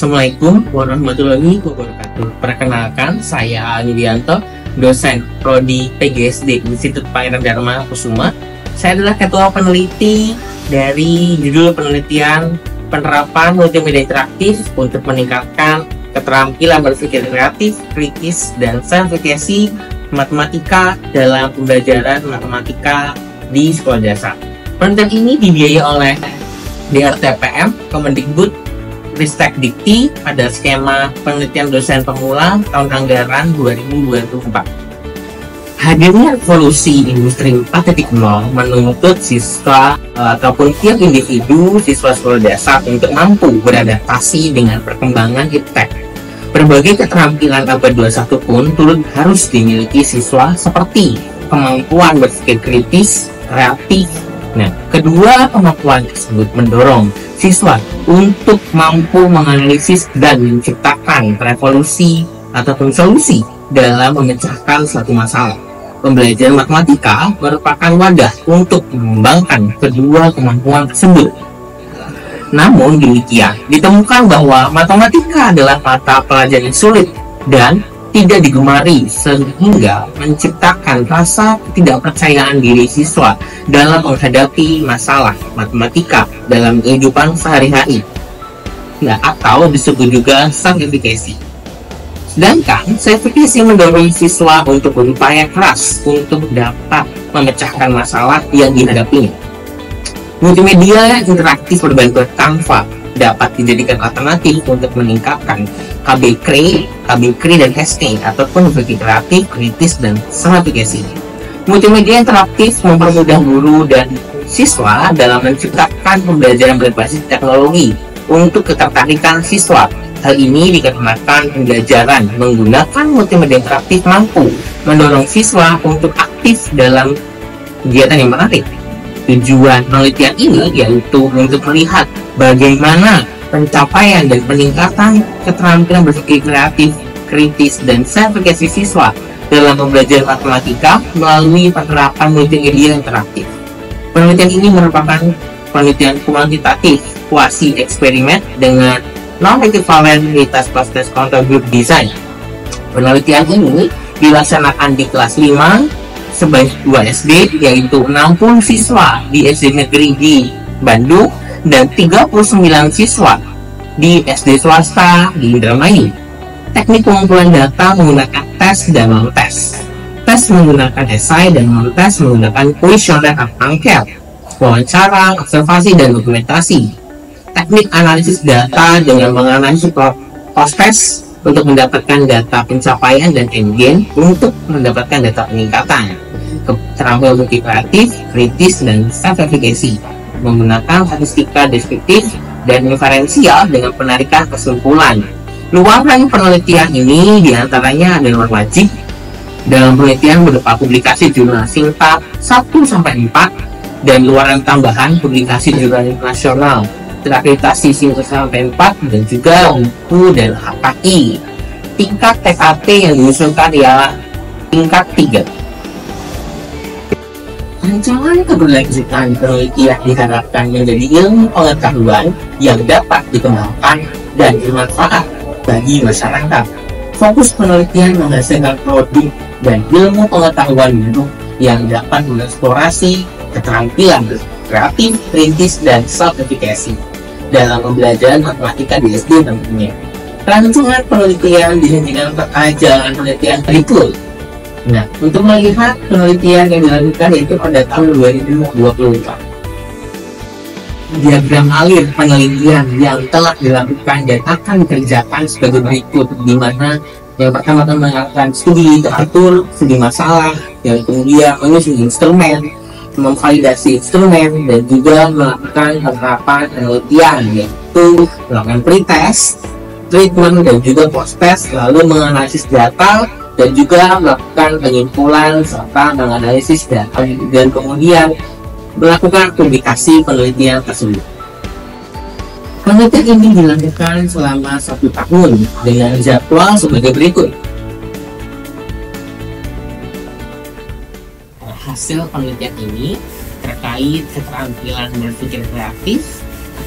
Assalamualaikum warahmatullahi wabarakatuh. Perkenalkan, saya Anidianto, dosen Prodi PGSD Institut Pangeran Dharma Kusuma. Saya adalah ketua peneliti dari judul penelitian penerapan multimedia interaktif untuk meningkatkan keterampilan berpikir kreatif, kritis, dan verifikasi matematika dalam pembelajaran matematika di sekolah dasar. Penelitian ini dibiayai oleh DRTPM, Kemendikbud, Ristek Dikti pada skema penelitian dosen pemula tahun anggaran 2024. Hadirnya revolusi industri 4.0 menuntut siswa ataupun tiap individu siswa sekolah dasar untuk mampu beradaptasi dengan perkembangan iptek. Berbagai keterampilan abad 21 pun turut harus dimiliki siswa seperti kemampuan berpikir kritis, kreatif. Nah, kedua kemampuan tersebut mendorong siswa untuk mampu menganalisis dan menciptakan revolusi ataupun solusi dalam memecahkan suatu masalah. Pembelajaran matematika merupakan wadah untuk mengembangkan kedua kemampuan tersebut. Namun demikian, ditemukan bahwa matematika adalah mata pelajaran yang sulit dan tidak digemari sehingga menciptakan rasa ketidakpercayaan diri siswa dalam menghadapi masalah matematika dalam kehidupan sehari-hari. Nah, atau disebut juga verifikasi. Sedangkan verifikasi mendorong siswa untuk berupaya keras untuk dapat memecahkan masalah yang dihadapinya. Multimedia interaktif berbantuan Canva dapat dijadikan alternatif untuk meningkatkan KB-KRI dan ST ataupun berpikir kreatif, kritis, dan verifikasi. Multimedia interaktif mempermudah guru dan siswa dalam menciptakan pembelajaran berbasis teknologi untuk ketertarikan siswa. Hal ini dikarenakan pembelajaran menggunakan multimedia interaktif mampu mendorong siswa untuk aktif dalam kegiatan yang menarik. Tujuan penelitian ini yaitu untuk melihat bagaimana pencapaian dan peningkatan keterampilan berpikir kreatif, kritis, dan verifikasi siswa dalam pembelajaran matematika melalui penerapan multimedia interaktif. Penelitian ini merupakan penelitian kuantitatif kuasi eksperimen dengan non-ekivalen-entitas proses control group design. Penelitian ini dilaksanakan di kelas 5 sebanyak 2 SD, yaitu 60 siswa di SD negeri di Bandung dan 39 siswa di SD swasta di Indramayu. Teknik pengumpulan data menggunakan tes dan non-tes. Tes menggunakan esai dan non-tes menggunakan kuesioner atau angket, wawancara, observasi, dan dokumentasi. Teknik analisis data dengan menganalisis post-test untuk mendapatkan data pencapaian dan endgame untuk mendapatkan data peningkatan. Keterampilan berpikir kreatif, kritis, dan verifikasi menggunakan statistika deskriptif dan inferensial dengan penarikan kesimpulan. Luaran penelitian ini diantaranya adalah wajib dalam penelitian berupa publikasi jurnal singkat 1-4 dan luaran tambahan publikasi jurnal internasional terakreditasi singkat 1-4 dan juga buku dan HKI. Tingkat TKT yang diusulkan ialah tingkat 3. Rancangan keberlanjutan penelitian diharapkan menjadi ilmu pengetahuan yang dapat dikembangkan dan bermanfaat bagi masyarakat. Fokus penelitian menghasilkan produk dan ilmu pengetahuan baru yang dapat mengeksplorasi keterampilan kreatif, kritis, dan verifikasi dalam pembelajaran matematika di SD tentunya. Rancangan penelitian disajikan terkait jalan penelitian berikut. Nah, untuk melihat penelitian yang dilakukan yaitu pada tahun 2024. Diagram alir penelitian yang telah dilakukan dan akan dikerjakan sebagai berikut, di mana yang pertama melakukan studi teratur, studi masalah, yang kemudian menyusun instrumen, memvalidasi instrumen, dan juga melakukan penerapan penelitian yaitu melakukan pretest, treatment, dan juga post-test, lalu menganalisis data dan juga melakukan penyimpulan serta menganalisis data dan kemudian melakukan publikasi penelitian tersebut. Penelitian ini dilakukan selama 1 tahun dengan jadwal sebagai berikut. Hasil penelitian ini terkait keterampilan berpikir kreatif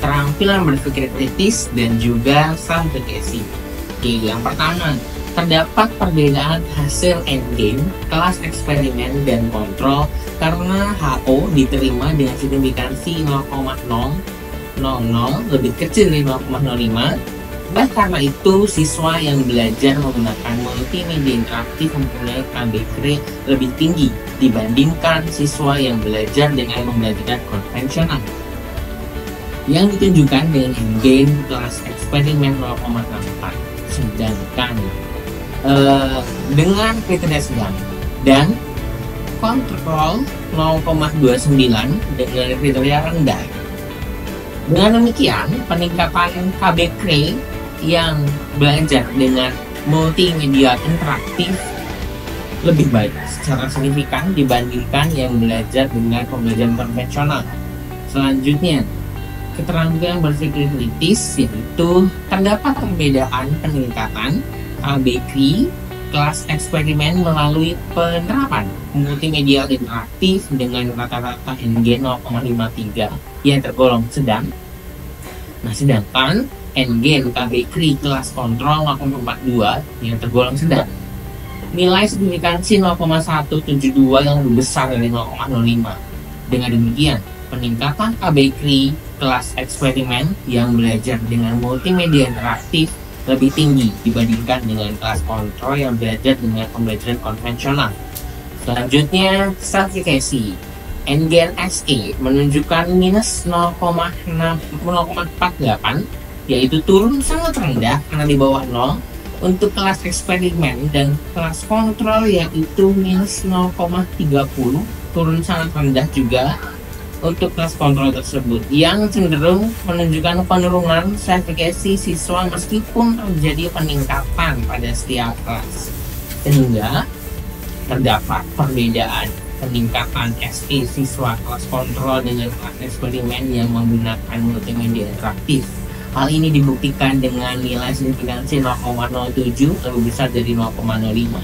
keterampilan berpikir kritis, dan juga self-refleksi. Oke, yang pertama, terdapat perbedaan hasil endgame, kelas eksperimen, dan kontrol karena HO diterima dengan signifikansi 0,000 lebih kecil dari 0,05, dan karena itu siswa yang belajar menggunakan multimedia interaktif mempunyai KBK lebih tinggi dibandingkan siswa yang belajar dengan pembelajaran konvensional yang ditunjukkan dengan endgame kelas eksperimen 0,64. Sedangkan dengan kriteria sedang dan kontrol 0,29 dengan kriteria rendah. Dengan demikian, peningkatan KBK yang belajar dengan multimedia interaktif lebih baik secara signifikan dibandingkan yang belajar dengan pembelajaran konvensional. Selanjutnya, keterampilan berpikir kritis, yaitu terdapat perbedaan peningkatan KBK kelas eksperimen melalui penerapan multimedia interaktif dengan rata-rata NG 0,53 yang tergolong sedang. Nah, sedangkan NG KBK kelas kontrol 0,42 yang tergolong sedang. Nilai signifikansi 0,172 yang lebih besar dari 0,05. Dengan demikian, peningkatan KBK kelas eksperimen yang belajar dengan multimedia interaktif lebih tinggi dibandingkan dengan kelas kontrol yang belajar dengan pembelajaran konvensional. Selanjutnya, stratifikasi. NGN SE menunjukkan minus 0,48, yaitu turun sangat rendah karena di bawah 0 untuk kelas eksperimen, dan kelas kontrol yaitu minus 0,30, turun sangat rendah juga untuk kelas kontrol tersebut, yang cenderung menunjukkan penurunan stratifikasi siswa meskipun terjadi peningkatan pada setiap kelas, sehingga terdapat perbedaan peningkatan SE siswa kelas kontrol dengan kelas eksperimen yang menggunakan multimedia interaktif. Hal ini dibuktikan dengan nilai signifikansi 0,07 lebih besar dari 0,05.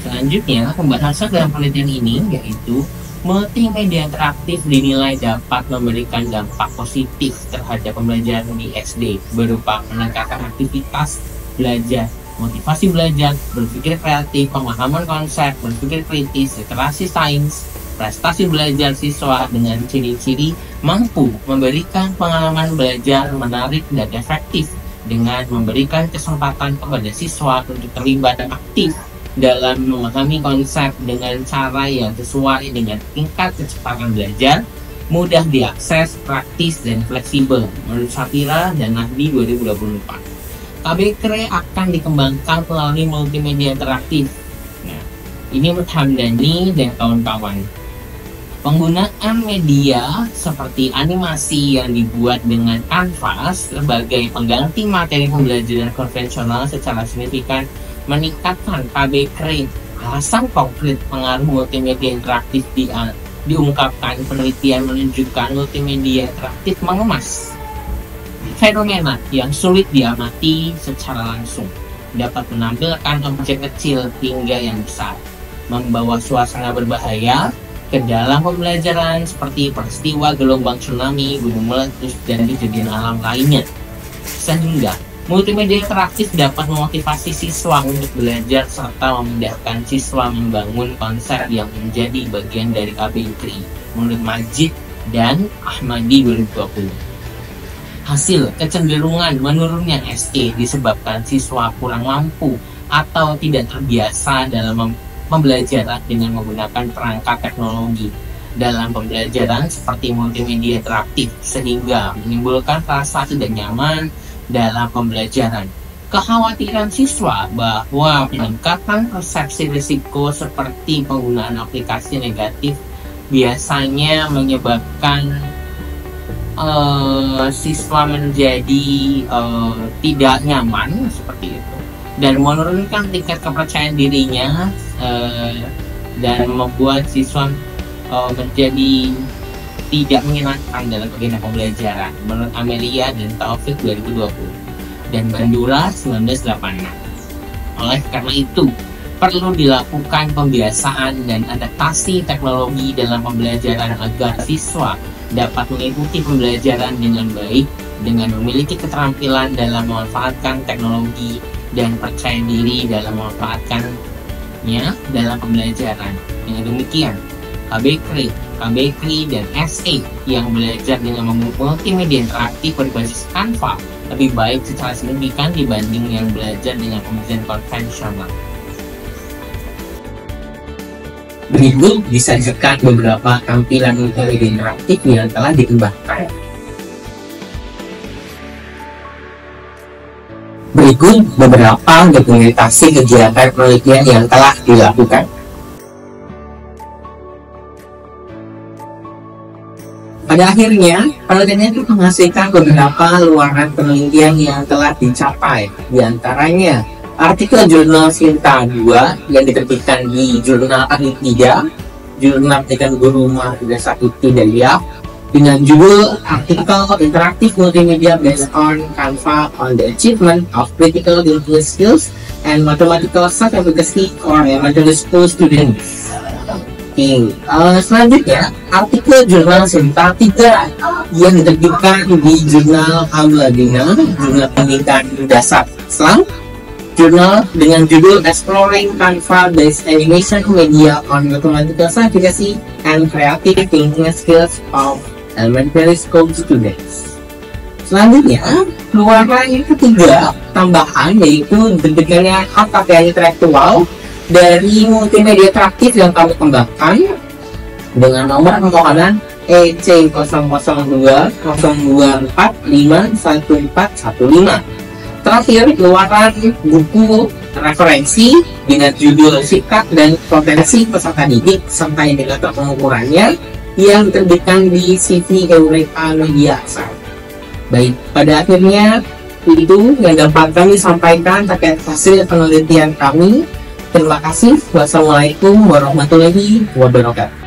Selanjutnya, pembahasan dalam penelitian ini yaitu multimedia interaktif dinilai dapat memberikan dampak positif terhadap pembelajaran di SD berupa peningkatan aktivitas belajar, motivasi belajar, berpikir kreatif, pemahaman konsep, berpikir kritis, literasi sains, prestasi belajar siswa dengan ciri-ciri mampu memberikan pengalaman belajar menarik dan efektif dengan memberikan kesempatan kepada siswa untuk terlibat aktif dalam memahami konsep dengan cara yang sesuai dengan tingkat kecepatan belajar, mudah diakses, praktis, dan fleksibel menurut Shapira dan Nahdi 2024. KBK akan dikembangkan melalui multimedia interaktif. Nah, ini menurut Hamdani dan kawan-kawan. Penggunaan media seperti animasi yang dibuat dengan kanvas sebagai pengganti materi pembelajaran konvensional secara signifikan meningkatkan KBK. Alasan konkret pengaruh multimedia interaktif diungkapkan penelitian menunjukkan multimedia interaktif mengemas fenomena yang sulit diamati secara langsung, dapat menampilkan objek kecil hingga yang besar, membawa suasana berbahaya ke dalam pembelajaran seperti peristiwa gelombang tsunami, gunung meletus, dan kejadian alam lainnya. Sehingga multimedia interaktif dapat memotivasi siswa untuk belajar serta memudahkan siswa membangun konsep yang menjadi bagian dari KBK menurut Majid dan Ahmadi 2020. Hasil kecenderungan menurunnya SE disebabkan siswa kurang mampu atau tidak terbiasa dalam pembelajaran dengan menggunakan perangkat teknologi dalam pembelajaran seperti multimedia interaktif, sehingga menimbulkan rasa tidak nyaman dalam pembelajaran. Kekhawatiran siswa bahwa peningkatan persepsi risiko seperti penggunaan aplikasi negatif biasanya menyebabkan siswa menjadi tidak nyaman seperti itu, dan menurunkan tingkat kepercayaan dirinya dan membuat siswa menjadi tidak menyenangkan dalam kegiatan pembelajaran menurut Amelia dan Taufik 2020 dan Bandura 1986. Oleh karena itu, perlu dilakukan pembiasaan dan adaptasi teknologi dalam pembelajaran agar siswa dapat mengikuti pembelajaran dengan baik dengan memiliki keterampilan dalam memanfaatkan teknologi dan percaya diri dalam memanfaatkannya dalam pembelajaran. Dengan demikian, KB3, dan SA yang belajar dengan multimedia interaktif berbasis Canva lebih baik secara signifikan dibanding yang belajar dengan pembelajaran konvensional. Berikut disajikan beberapa tampilan multimedia interaktif yang telah dikembangkan. Berikut beberapa dokumentasi kegiatan penelitian yang telah dilakukan. Pada akhirnya, penelitian itu menghasilkan beberapa luaran penelitian yang telah dicapai. Di antaranya, artikel jurnal Sinta 2 yang diterbitkan di Jurnal Ahli 3, Jurnal Pendidikan Guru Madrasah Ibtidaiyah, dengan judul artikel interaktif multimedia based on Canva on the achievement of critical thinking skills and mathematical self-efficacy for elementary school students. Selanjutnya, artikel jurnal Sinta 3 yang diterbitkan di Jurnal Al-Madinah, Jurnal Pendidikan Dasar Islam, jurnal dengan judul Exploring Canva-Based Animation Media on Mathematical Self-Efficacy and Creative Thinking Skills of Elementary School Students. Selanjutnya, luaran yang ketiga tambahan yaitu diterbitkannya HKT intelektual dari multimedia interaktif yang kami kembangkan dengan nomor permohonan EC002-024-51415. Terakhir, luaran buku referensi dengan judul Sikap dan Potensi Peserta Didik serta indikator pengukurannya yang diterbitkan di CV Eureka Media Asal. Baik, pada akhirnya itu yang dapat kami sampaikan terkait hasil penelitian kami. Terima kasih. Wassalamualaikum warahmatullahi wabarakatuh.